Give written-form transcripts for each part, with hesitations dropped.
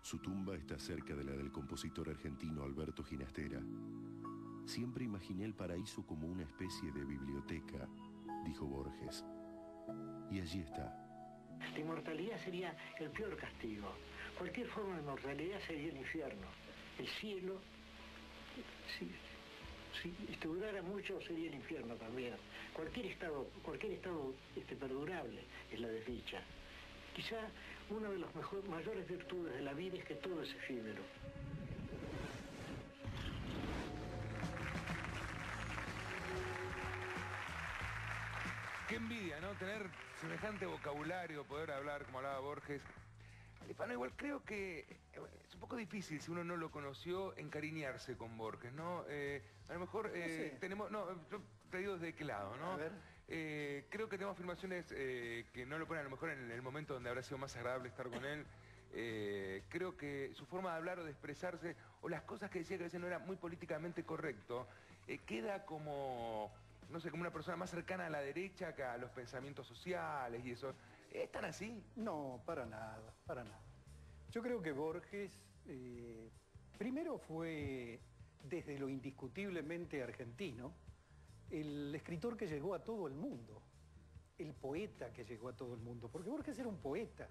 Su tumba está cerca de la del compositor argentino Alberto Ginastera. Siempre imaginé el paraíso como una especie de biblioteca, dijo Borges. Y allí está. La inmortalidad sería el peor castigo. Cualquier forma de inmortalidad sería el infierno. El cielo, si durara mucho, sería el infierno también. Cualquier estado perdurable es la desdicha. Quizá una de las mayores virtudes de la vida es que todo es efímero. Qué envidia, ¿no? Tener semejante vocabulario, poder hablar como hablaba Borges. Alifano, igual creo que es un poco difícil, si uno no lo conoció, encariñarse con Borges, ¿no? A lo mejor No sé. tenemos... No, yo te digo desde qué lado, ¿no? A ver. Creo que tenemos afirmaciones que no lo ponen a lo mejor en el momento donde habrá sido más agradable estar con él. Creo que su forma de hablar o de expresarse, o las cosas que decía que a veces no era muy políticamente correcto, queda como... no sé, como una persona más cercana a la derecha que a los pensamientos sociales y eso. ¿Es tan así? No, para nada, para nada. Yo creo que Borges, primero fue, desde lo indiscutiblemente argentino, el escritor que llegó a todo el mundo, el poeta que llegó a todo el mundo, porque Borges era un poeta,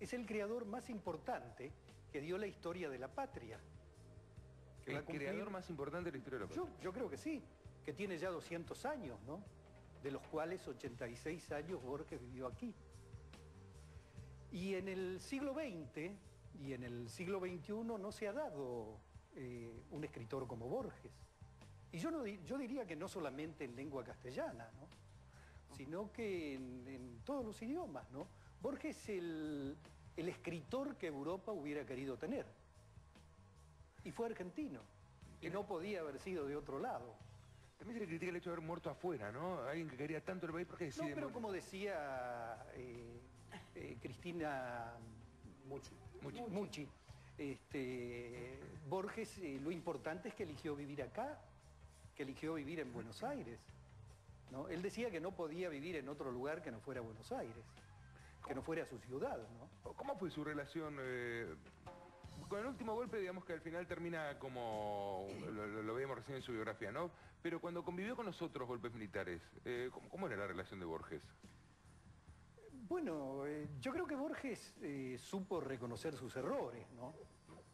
es el creador más importante que dio la historia de la patria. ¿El creador más importante de la historia de la patria? Yo creo que sí, que tiene ya 200 años, ¿no? De los cuales 86 años Borges vivió aquí. Y en el siglo XX y en el siglo XXI no se ha dado un escritor como Borges. Y yo diría que no solamente en lengua castellana, ¿no? Sino que en todos los idiomas, ¿no? Borges es el escritor que Europa hubiera querido tener. Y fue argentino. Y no podía haber sido de otro lado. También se le critica el hecho de haber muerto afuera, ¿no? Alguien que quería tanto el país, ¿por qué decide No, pero morir? como decía Cristina Mucci, Borges, lo importante es que eligió vivir acá, que eligió vivir en Buenos Aires, ¿no? Él decía que no podía vivir en otro lugar que no fuera Buenos Aires, que no fuera su ciudad, ¿no? ¿Cómo fue su relación con el último golpe? Digamos que al final termina como lo veíamos recién en su biografía, ¿no? Pero cuando convivió con los otros golpes militares, ¿cómo era la relación de Borges? Bueno, yo creo que Borges supo reconocer sus errores, ¿no?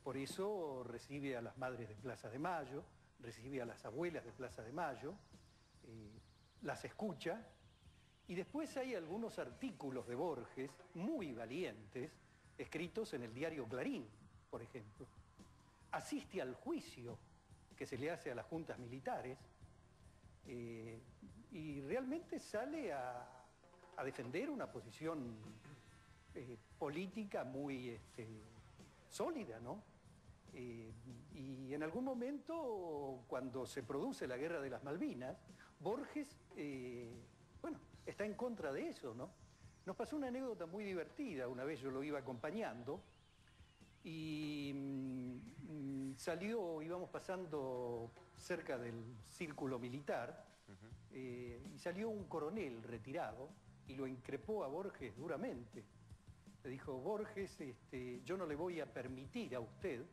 Por eso recibe a las madres de Plaza de Mayo, recibe a las abuelas de Plaza de Mayo, las escucha, y después hay algunos artículos de Borges muy valientes, escritos en el diario Clarín, por ejemplo. Asiste al juicio que se le hace a las juntas militares y realmente sale a defender una posición política muy sólida, ¿no? Y en algún momento, cuando se produce la Guerra de las Malvinas, Borges, bueno, está en contra de eso, ¿no? Nos pasó una anécdota muy divertida, una vez yo lo iba acompañando, y íbamos pasando cerca del círculo militar, y salió un coronel retirado y lo increpó a Borges duramente. Le dijo: Borges, yo no le voy a permitir a usted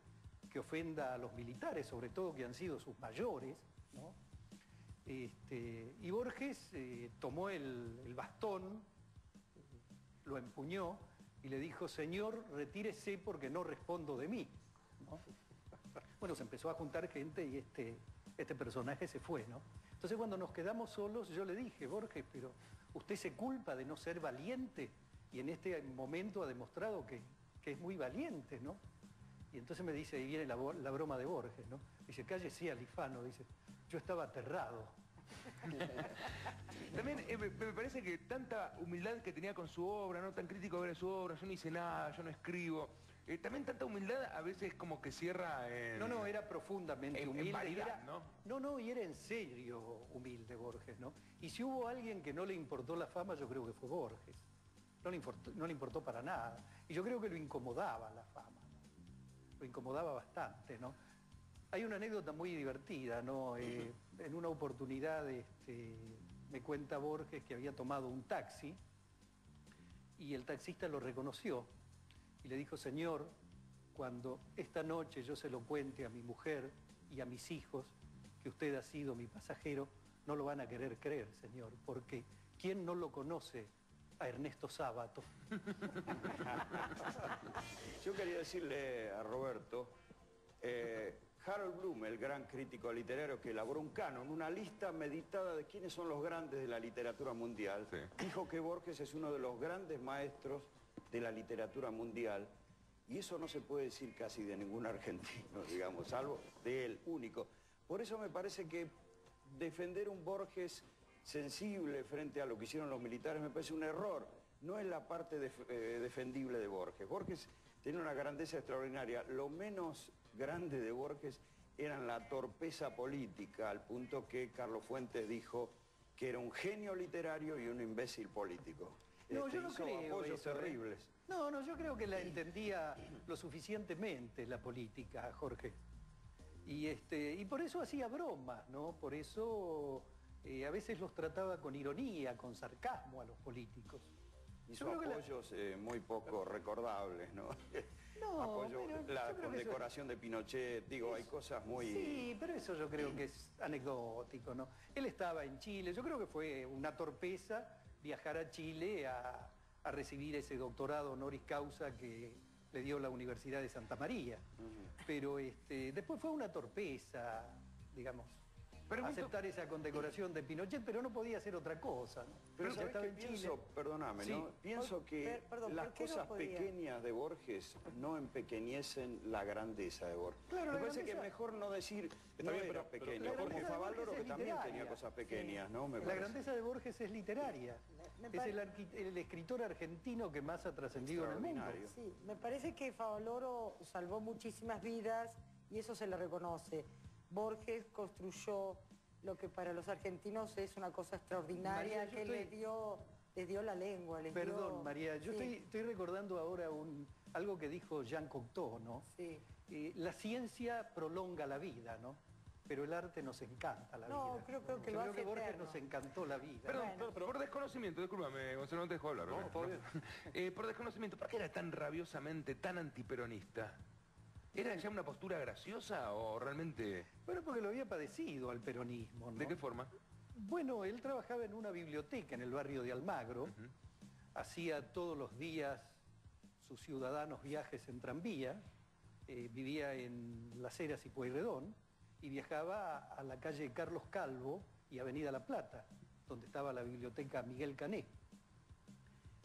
que ofenda a los militares, sobre todo que han sido sus mayores, ¿no? Y Borges tomó el bastón, lo empuñó y le dijo: señor, retírese porque no respondo de mí, ¿no? Bueno, se empezó a juntar gente y este personaje se fue, ¿no? Entonces, cuando nos quedamos solos, yo le dije: Borges, pero usted se culpa de no ser valiente y en este momento ha demostrado que es muy valiente, ¿no? Y entonces me dice, y viene la broma de Borges, ¿no? Dice: cállese, Alifano, dice, yo estaba aterrado. También me parece que tanta humildad que tenía con su obra, no tan crítico de ver su obra, yo no hice nada, yo no escribo. También tanta humildad a veces como que cierra en... No, era profundamente humilde. En variedad, ¿no? No, y era en serio humilde Borges, ¿no? Y si hubo alguien que no le importó la fama, yo creo que fue Borges. No le importó para nada. Y yo creo que lo incomodaba la fama, ¿no? Lo incomodaba bastante, ¿no? Hay una anécdota muy divertida, ¿no? En una oportunidad me cuenta Borges que había tomado un taxi y el taxista lo reconoció y le dijo: señor, cuando esta noche yo se lo cuente a mi mujer y a mis hijos que usted ha sido mi pasajero, no lo van a querer creer, señor, porque ¿quién no lo conoce a Ernesto Sábato? Yo quería decirle a Roberto, Harold Bloom, el gran crítico literario que elaboró un canon, una lista meditada de quiénes son los grandes de la literatura mundial, sí, dijo que Borges es uno de los grandes maestros de la literatura mundial, y eso no se puede decir casi de ningún argentino, digamos, salvo de él, único. Por eso me parece que defender un Borges sensible frente a lo que hicieron los militares me parece un error. No es la parte defendible de Borges. Borges tenía una grandeza extraordinaria. Lo menos grande de Borges era la torpeza política, al punto que Carlos Fuentes dijo que era un genio literario y un imbécil político. No, yo no hizo creo apoyos eso, terribles. No, yo creo que la entendía lo suficientemente la política, Jorge. Y por eso hacía bromas, ¿no? Por eso a veces los trataba con ironía, con sarcasmo a los políticos. Hizo apoyos muy poco recordables, ¿no? No, Apoyo, pero la yo creo que condecoración de Pinochet, digo, hay cosas muy... Sí, pero eso yo creo que es anecdótico, ¿no? Él estaba en Chile, yo creo que fue una torpeza viajar a Chile a recibir ese doctorado honoris causa que le dio la Universidad de Santa María. Pero después fue una torpeza, digamos, aceptar esa condecoración de Pinochet, pero no podía hacer otra cosa, ¿no? Pero Ya ¿sabés estaba qué en pienso? Chile. Perdóname, Sí. ¿no? Pienso que perdón, las ¿por qué no cosas podía? pequeñas de Borges no empequeñecen la grandeza de Borges. Claro, Me la parece que es grandeza- mejor no decir no bien, era pero pequeño, la porque grandeza de Favaloro Borges es también literaria. tenía cosas pequeñas, ¿no? Me La parece. grandeza de Borges es literaria. Me Es el escritor argentino que más ha trascendido en el mundo. Extraordinario. Sí, me parece que Favaloro salvó muchísimas vidas y eso se le reconoce. Borges construyó lo que para los argentinos es una cosa extraordinaria, María, yo que estoy- les dio la lengua. Perdón, dio... María, yo Sí, estoy recordando ahora algo que dijo Jean Cocteau, ¿no? sí. La ciencia prolonga la vida, ¿no? Pero el arte nos encanta la No, vida. creo que Yo lo creo hace que Borges eterno. nos encantó la vida. Perdón, Bueno. por desconocimiento, discúlpame, Gonzalo, no te dejo hablar. No, ¿verdad? todo bien. Por desconocimiento, ¿por qué era tan rabiosamente, tan antiperonista? ¿Era ya una postura graciosa o realmente...? Bueno, porque lo había padecido al peronismo, ¿no? ¿De qué forma? Bueno, él trabajaba en una biblioteca en el barrio de Almagro, hacía todos los días sus ciudadanos viajes en tranvía, vivía en Las Heras y Pueyrredón, y viajaba a la calle Carlos Calvo y Avenida La Plata, donde estaba la biblioteca Miguel Cané.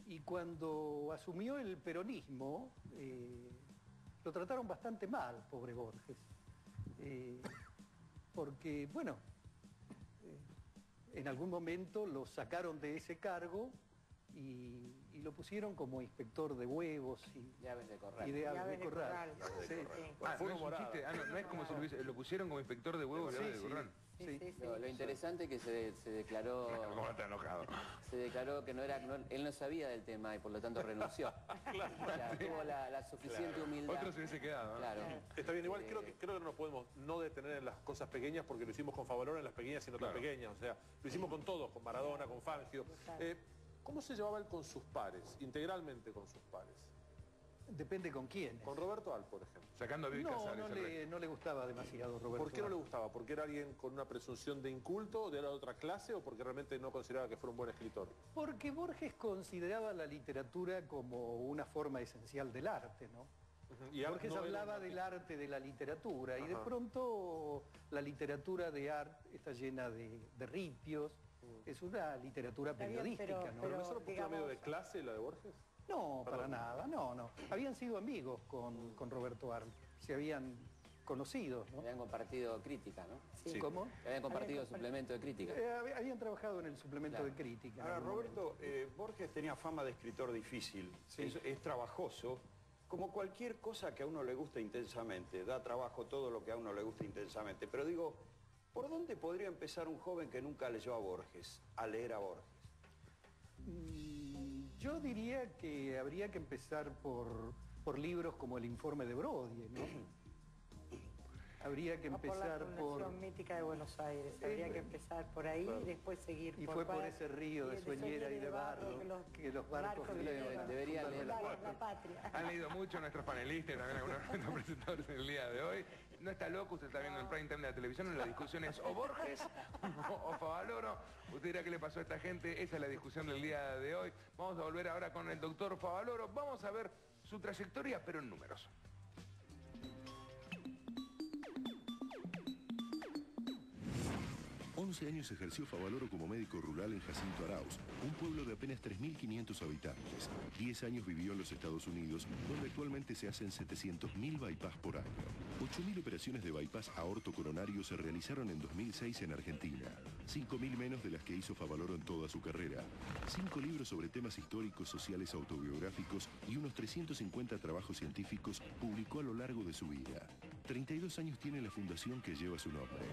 Y cuando asumió el peronismo, lo trataron bastante mal, pobre Borges. Porque, bueno, en algún momento lo sacaron de ese cargo y lo pusieron como inspector de huevos y Llaves de corral. y de aves Llaves de de corral. corral. Sí. Ah, fue no es un morada. chiste. No es como si lo pusieron como inspector de huevos Sí, de sí. Corral. Sí, Sí. sí, sí. Lo interesante es que se declaró que él no sabía del tema y por lo tanto renunció. O sea, tuvo la suficiente humildad. Otro se hubiese quedado, ¿no? Claro. Está bien, igual creo que no nos podemos no detener en las cosas pequeñas porque lo hicimos con Favaloro en las pequeñas y no tan Claro. pequeñas. O sea, lo hicimos con todos, con Maradona, con Fangio. Claro. ¿Cómo se llevaba él con sus pares, integralmente con sus pares? Depende con quién. Con Roberto Al, por ejemplo. Sacando a Bill Casares. No le gustaba demasiado Roberto. ¿Por qué no le Al. gustaba? ¿Porque era alguien con una presunción de inculto, de era de otra clase o porque realmente no consideraba que fuera un buen escritor? Porque Borges consideraba la literatura como una forma esencial del arte, ¿no? Y Al Borges no era hablaba un del arte de la literatura y de Ajá. pronto la literatura de Art está llena de ripios, es una literatura Está bien, periodística, pero- ¿no? ¿Pero no es una postura medio de digamos- clase la de Borges? No, para Perdón. nada, no. Habían sido amigos con Roberto Arlt, se habían conocido, ¿no? Habían compartido crítica, ¿no? Sí. ¿Cómo? Habían compartido suplemento de crítica. Habían trabajado en el suplemento Claro. de crítica. Ahora, en algún Roberto, Borges tenía fama de escritor difícil, Sí. es trabajoso, como cualquier cosa que a uno le gusta intensamente, da trabajo todo lo que a uno le gusta intensamente, pero digo, ¿por dónde podría empezar un joven que nunca leyó a Borges, a leer a Borges? Yo diría que habría que empezar por libros como El informe de Brody, ¿no? Habría que empezar por la Fundación Mítica de Buenos Aires. Habría que empezar por ahí y después seguir y por fue por ese río de Soñera y de Barro que los barcos deberían leer la patria. Han leído mucho nuestros panelistas y también algunos de nuestros presentadores en el día de hoy. No está loco, usted está viendo el prime time de la televisión, la discusión es o Borges o Favaloro. Usted dirá qué le pasó a esta gente, esa es la discusión del día de hoy. Vamos a volver ahora con el doctor Favaloro, vamos a ver su trayectoria, pero en números. 11 años ejerció Favaloro como médico rural en Jacinto Arauz, un pueblo de apenas 3.500 habitantes. 10 años vivió en los Estados Unidos, donde actualmente se hacen 700.000 bypass por año. 8.000 operaciones de bypass aorto-coronario se realizaron en 2006 en Argentina. 5.000 menos de las que hizo Favaloro en toda su carrera. 5 libros sobre temas históricos, sociales, autobiográficos y unos 350 trabajos científicos publicó a lo largo de su vida. 32 años tiene la fundación que lleva su nombre.